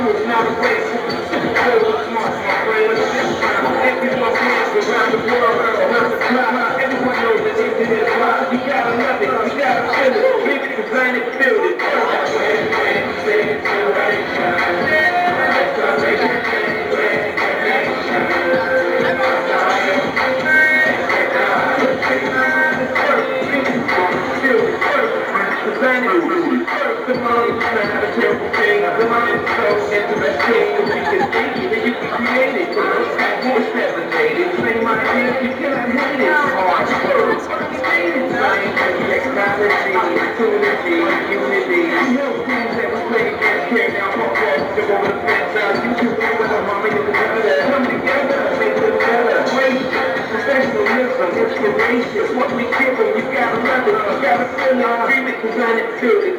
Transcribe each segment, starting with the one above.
it's not a race. Super cool, smart, my brain. Everyone wins around the world, around the clock. Everyone knows that internet is rock. You gotta love it, you gotta feel it. Live it, design it, build it. The mind is not a terrible thing. The mind is so interesting. If you can think it, then you can create it. Voice designated. Same idea, you cannot hate it. Hard work, understated. Science, technology, opportunity, unity. You know things that was played against care. Now pop off, go over the fence out. You can do with a mommy and the brother. Come together, make it better. Great, professionalism, inspiration. What we give them, you gotta love it. You gotta feel it, dream it, design it, build it.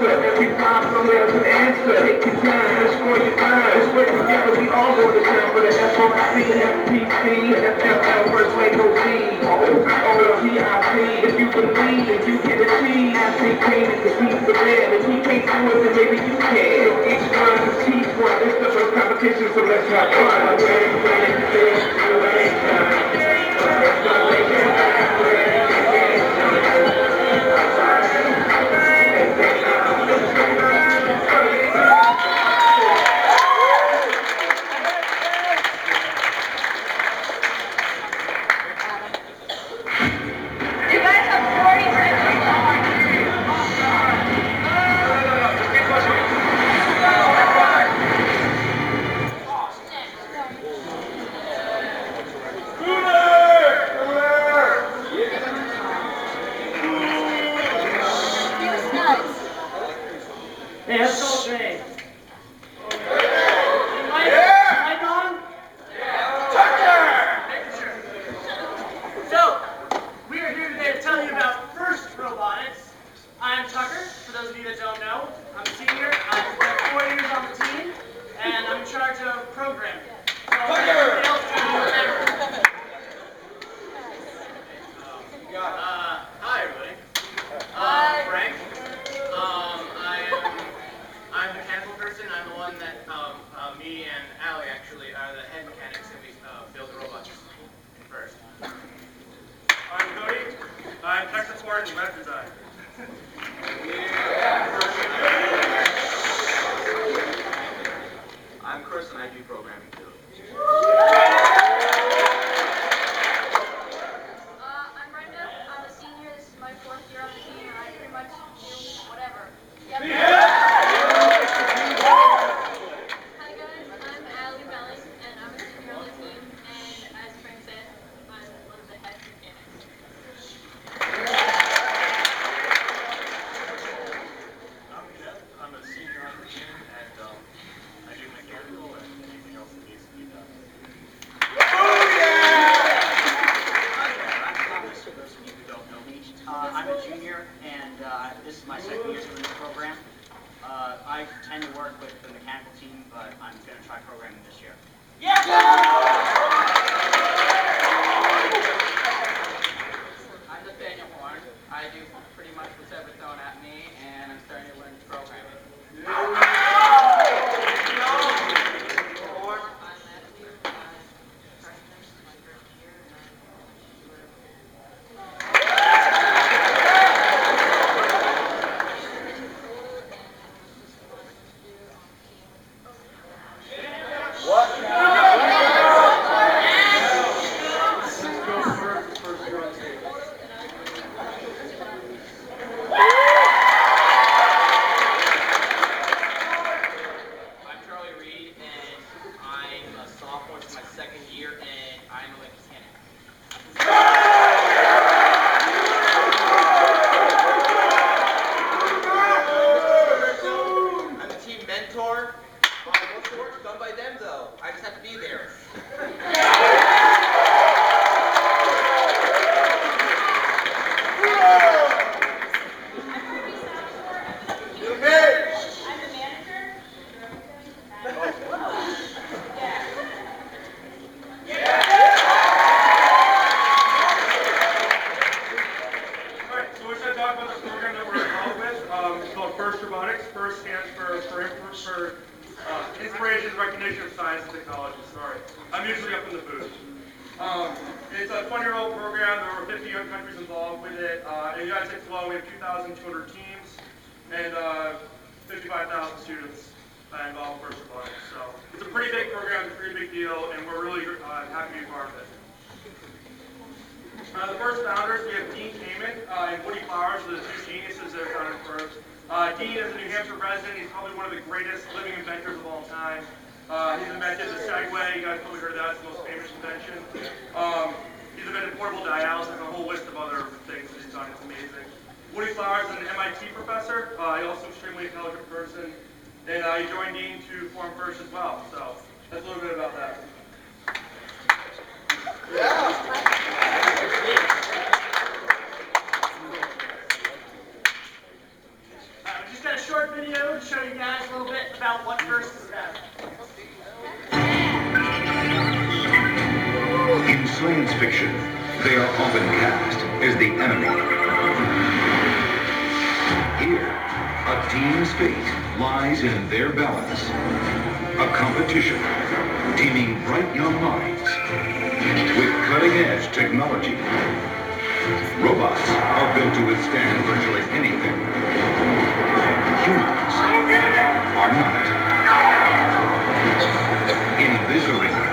Every problem there's an answer. Take your time, destroy your mind. Let's work together, we all go to town for the FOC, FPC, FLL, first way go Z, OPIP. If you believe, if you can achieve, athlete came to compete for them. If he can't do it, then maybe you can. Each one is teach one. It's the first competition, so let's have It's a 20-year-old program. There are over 50 young countries involved with it. In the United States alone, we have 2,200 teams and 55,000 students involved in first responders. So it's a pretty big program, it's a pretty big deal, and we're really happy to be part of it. The first founders, we have Dean Kamen and Woody Flowers, the two geniuses that founded first. Dean is a New Hampshire resident. He's probably one of the greatest living inventors of all time. He's invented the Segway. You guys probably heard of that. It's the most famous invention. He's invented portable dialysis and a whole list of other things that he's done. It's amazing. Woody Flowers is an MIT professor. He's also an extremely intelligent person. And he joined Dean to form FIRST as well. So that's a little bit about that. We just got a short video to show you guys a little bit about what FIRST is about. In science fiction, they are often cast as the enemy. Here, a team's fate lies in their balance. A competition, teaming bright young minds with cutting-edge technology. Robots are built to withstand virtually anything. Humans are not. In this arena,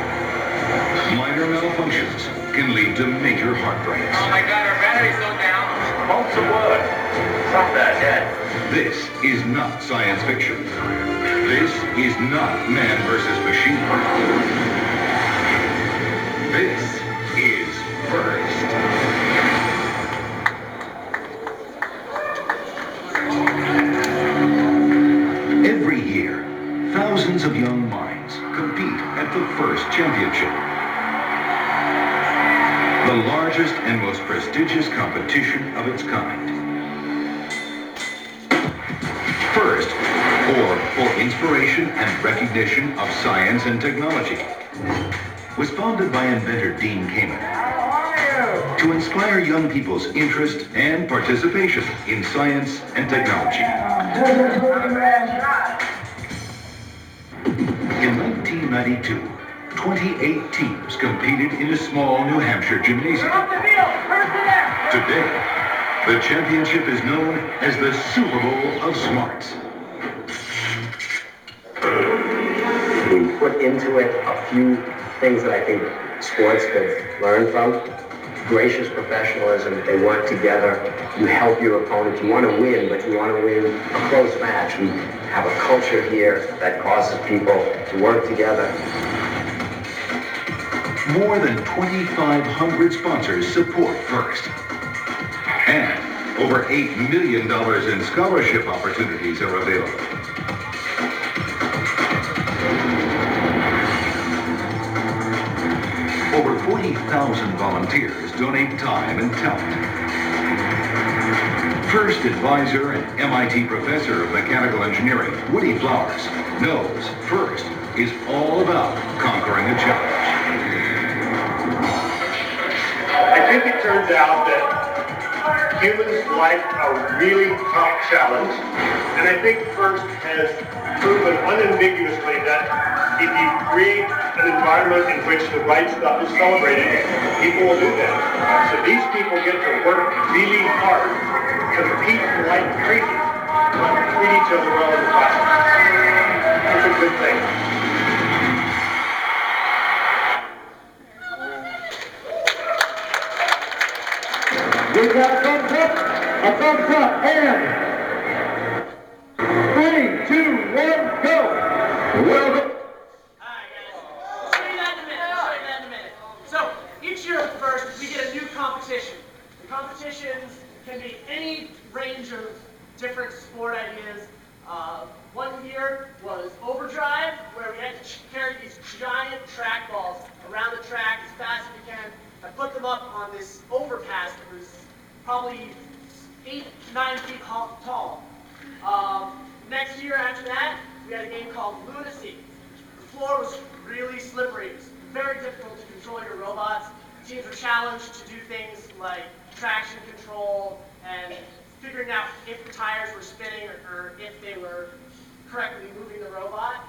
minor malfunctions can lead to major heartbreaks. Oh my God, our battery's so down. Bolts of wood. Stop that, Dad. This is not science fiction. This is not man versus machine. This is FIRST. Every year, thousands of young minds compete at the FIRST Championship, the largest and most prestigious competition of its kind. FIRST, or for Inspiration and Recognition of Science and Technology, was founded by inventor Dean Kamen to inspire young people's interest and participation in science and technology. In 1992, 28 teams competed in a small New Hampshire gymnasium. Today, the championship is known as the Super Bowl of Smarts. We put into it a few things that I think sports could learn from. Gracious professionalism, they work together. You help your opponent. You want to win, but you want to win a close match. We have a culture here that causes people to work together. More than 2,500 sponsors support FIRST. And over $8 million in scholarship opportunities are available. Over 40,000 volunteers donate time and talent. FIRST advisor and MIT professor of mechanical engineering, Woody Flowers, knows FIRST is all about conquering a challenge. I think it turns out that humans like a really tough challenge, and I think FIRST has proven unambiguously that if you create an environment in which the right stuff is celebrated, people will do that. So these people get to work really hard, compete like crazy, but treat each other well in the class. It's a good thing. We got a thumbs up, and 3, 2, 1, go. Welcome. Alright guys, I'll show you that in a minute. So, each year at FIRST, we get a new competition. The competitions can be any range of different sport ideas. One year was Overdrive, where we had to carry these giant track balls around the track as fast as we can. I put them up on this overpass that was probably 8 to 9 feet tall. Next year after that, we had a game called Lunacy. The floor was really slippery. It was very difficult to control your robots. Teams were challenged to do things like traction control and figuring out if the tires were spinning or if they were correctly moving the robot.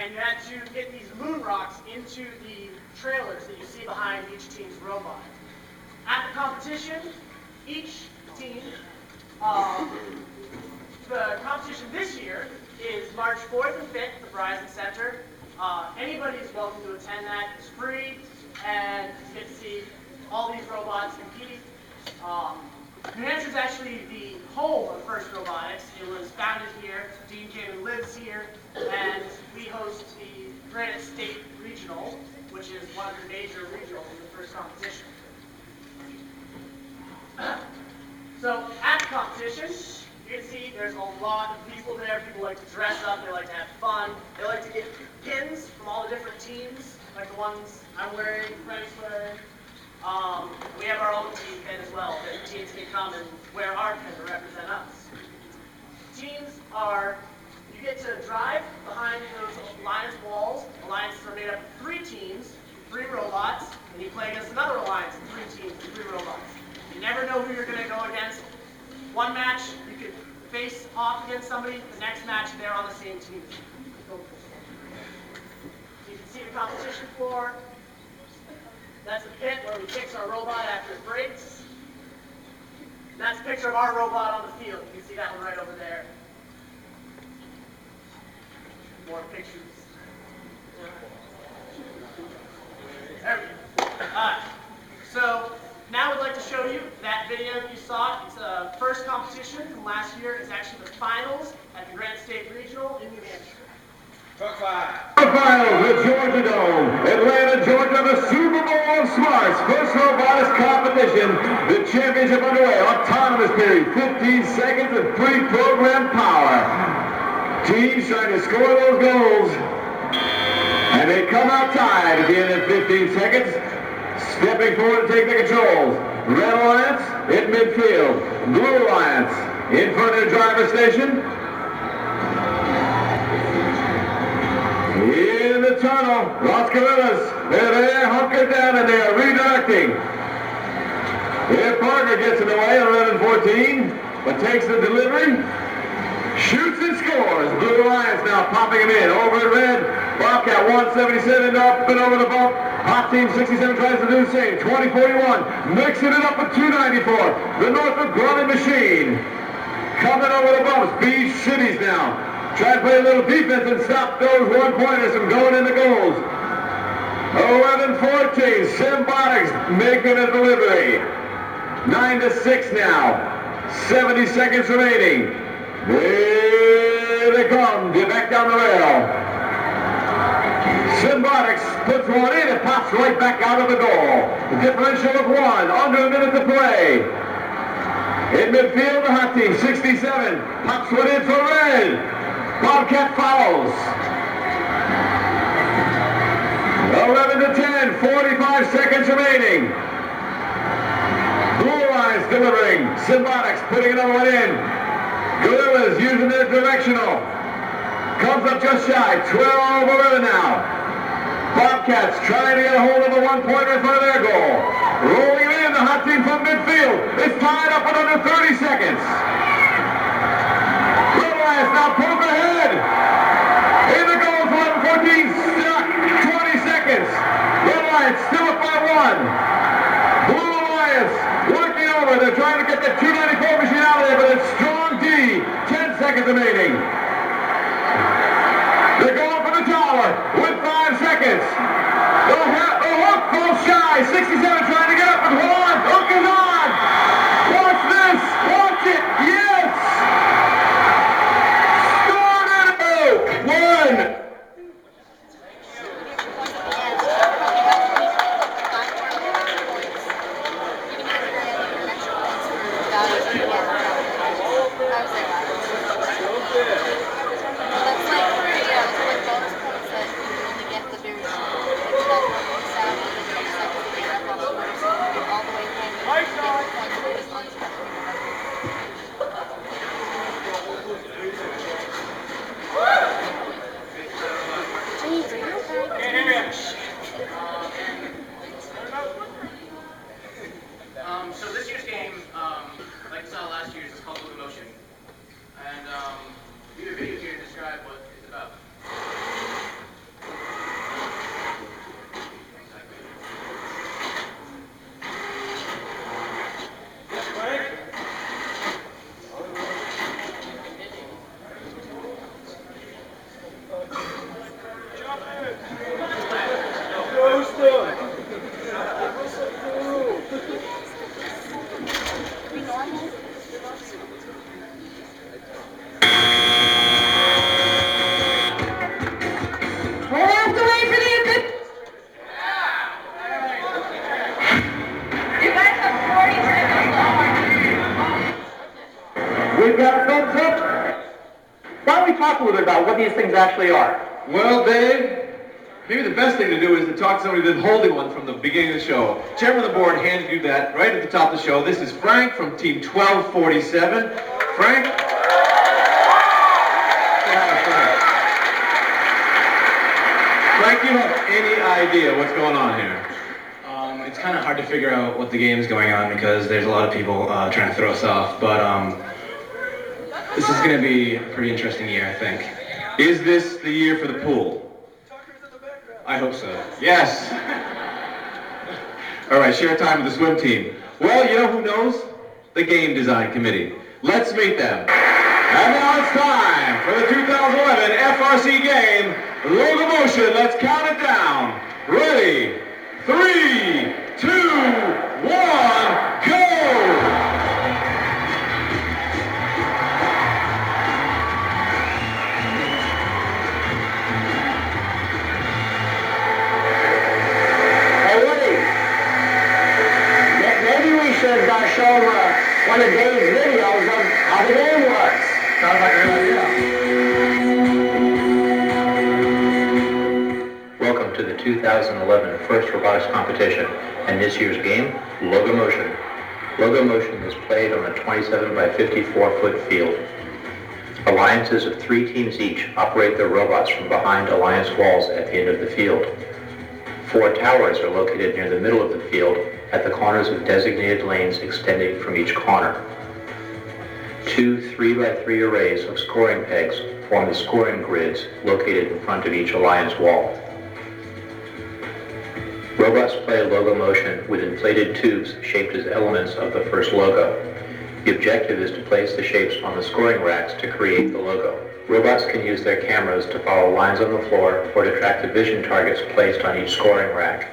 and you had to get these moon rocks into the trailers that you see behind each team's robot. At the competition, each team, the competition this year is March 4th and 5th at the Verizon Center. Anybody is welcome to attend that. It's free, and you get to see all these robots compete. New Hampshire is actually the home of FIRST Robotics. It was founded here. Dean Kamen lives here, and we host the Granite State Regional, which is one of the major regionals in the first competition. So at the competition, you can see there's a lot of people there. People like to dress up, they like to have fun, they like to get pins from all the different teams, like the ones I'm wearing, Freddy's wearing. We have our own team pin as well, that teams can come and wear our pin to represent us. Teams are, you get to drive behind those alliance walls. Alliances are made up of 3 teams, 3 robots, and you play against another alliance of 3 teams, 3 robots. You never know who you're going to go against. One match, you can face off against somebody. The next match, they're on the same team. You can see the competition floor. That's the pit where we fix our robot after it breaks. That's a picture of our robot on the field. You can see that one right over there. More pictures. There we go. Alright. So now I'd like to show you that video that you saw. It's the first competition from last year. It's actually the finals at the Granite State Regional in New Hampshire. Finals at Georgia Dome, Atlanta, Georgia, the Super Bowl of Smarts, FIRST Robotics competition, the championship underway, autonomous period, 15 seconds of pre-programmed power. Teams trying to score those goals, and they come out tied at the end of 15 seconds, stepping forward to take the controls. Red Alliance in midfield, Blue Alliance in front of the driver's station. In the tunnel, Los Gorillas, they're there, hunkered down, and they are redirecting. Their partner gets in the way, 11-14, but takes the delivery, shoots and scores. Blue Alliance now popping him in. Over at red, Bobcat 177 up and over the bump. Hot Team 67 tries to do the same. 20-41, mixing it up with 294. The Norfolk Growling Machine coming over the bumps. Beach Cities now. Try to play a little defense and stop those one-pointers from going into goals. 11-14, Symbotics making a delivery. 9-6 now. 70 seconds remaining. There they come. Get back down the rail. Symbotics puts one in and pops right back out of the goal. The differential of 1, under a minute to play. In midfield, the Hot Team 67 pops one in for red. Bobcat follows. 11-10, 45 seconds remaining. Blue Alliance delivering. Symbotics putting another one in. Gorillas using their directional. Comes up just shy. 12-11 now. Bobcats trying to get a hold of a one-pointer in front of their goal. Rolling it in, the Hot Team from midfield. It's tied up with under 30 seconds. Blue Alliance now pulls ahead. In the goals, 11-14, stuck. 20 seconds. Blue Alliance still up by 1. Blue Alliance working over. They're trying to get that 294 machine out of there, but it's strong D. 10 seconds remaining. They're going for the tower with 5 seconds. The hook falls shy. 67 trying to get up with 1. Hook is on. Watch this. Watch it. Yes. One. got a pen tip? Why don't we talk a little bit about what these things actually are? Well, Dave, maybe the best thing to do is to talk to somebody that's holding one from the beginning of the show. Chairman of the board handed you that right at the top of the show. This is Frank from Team 1247. Frank? Frank, do you have any idea what's going on here? It's kind of hard to figure out what the game's going on because there's a lot of people trying to throw us off, but this is going to be a pretty interesting year, I think. Is this the year for the pool? I hope so. Yes. All right, share time with the swim team. Well, you know who knows? The game design committee. Let's meet them. And now it's time for the 2011 FRC game, Locomotion. Let's count it down. Ready? 3, 2, 1, go! Show one of Dave's videos of how the game works. Sounds like a good idea. Welcome to the 2011 First Robotics Competition and this year's game, Locomotion. Locomotion is played on a 27 by 54 foot field. Alliances of 3 teams each operate their robots from behind alliance walls at the end of the field. 4 towers are located near the middle of the field at the corners of designated lanes extending from each corner. 2 3x3 arrays of scoring pegs form the scoring grids located in front of each alliance wall. Robots play Locomotion with inflated tubes shaped as elements of the first logo. The objective is to place the shapes on the scoring racks to create the logo. Robots can use their cameras to follow lines on the floor or to track the vision targets placed on each scoring rack.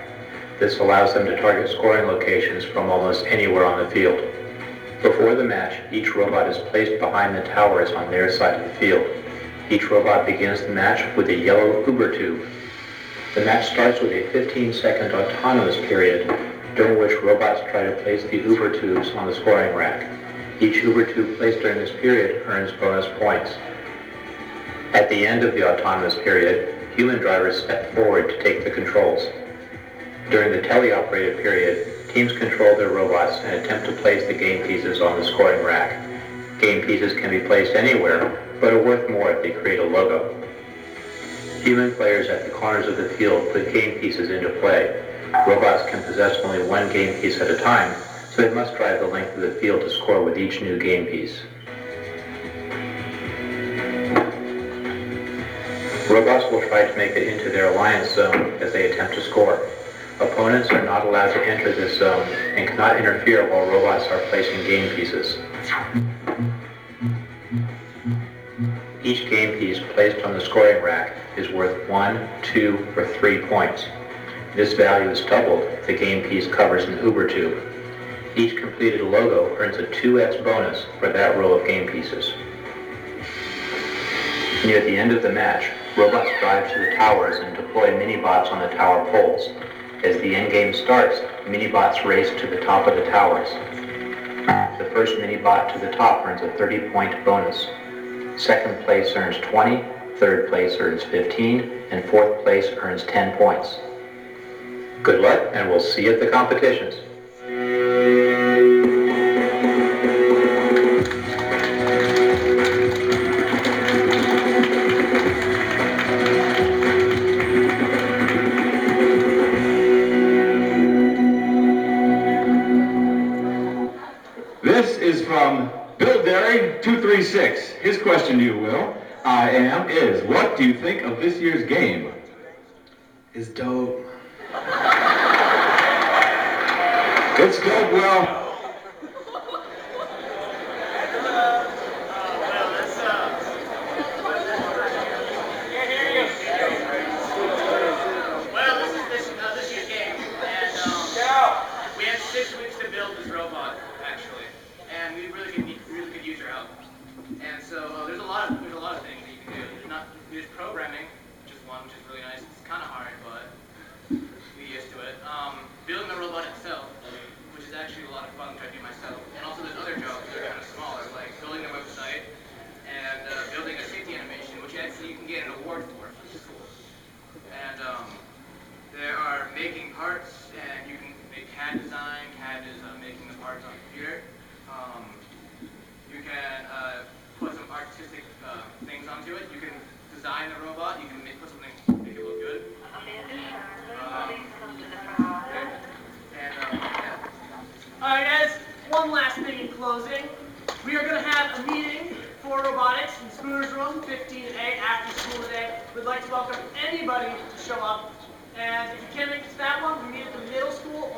This allows them to target scoring locations from almost anywhere on the field. Before the match, each robot is placed behind the towers on their side of the field. Each robot begins the match with a yellow Uber tube. The match starts with a 15-second autonomous period, during which robots try to place the Uber tubes on the scoring rack. Each Uber tube placed during this period earns bonus points. At the end of the autonomous period, human drivers step forward to take the controls. During the teleoperated period, teams control their robots and attempt to place the game pieces on the scoring rack. Game pieces can be placed anywhere, but are worth more if they create a logo. Human players at the corners of the field put game pieces into play. Robots can possess only 1 game piece at a time, so they must drive the length of the field to score with each new game piece. Robots will try to make it into their alliance zone as they attempt to score. Opponents are not allowed to enter this zone and cannot interfere while robots are placing game pieces. Each game piece placed on the scoring rack is worth 1, 2, or 3 points. This value is doubled if the game piece covers an Uber tube. Each completed logo earns a 2x bonus for that row of game pieces. Near the end of the match, robots drive to the towers and deploy mini-bots on the tower poles. As the endgame starts, mini-bots race to the top of the towers. The first mini-bot to the top earns a 30-point bonus. Second place earns 20, third place earns 15, and fourth place earns 10 points. Good luck, and we'll see you at the competitions. This is from Bill Derry, 236. His question to you, Will, is, what do you think of this year's game? It's dope. It's dope, Will. Well, this year's game, and we had 6 weeks to build this robot, actually, and we really could use your help. And so there's a lot of things that you can do. There's programming, which is really nice. It's kind of hard, but be used to it. Building the robot itself, which is actually a lot of fun. CAD design. CAD is making the parts on the computer. You can put some artistic things onto it. You can design the robot. You can put something, make it look good. Alright guys, one last thing in closing. We are going to have a meeting for robotics in Spooner's Room, 15A, after school today. We'd like to welcome anybody to show up. And if you can't make it to that one, we meet at the middle school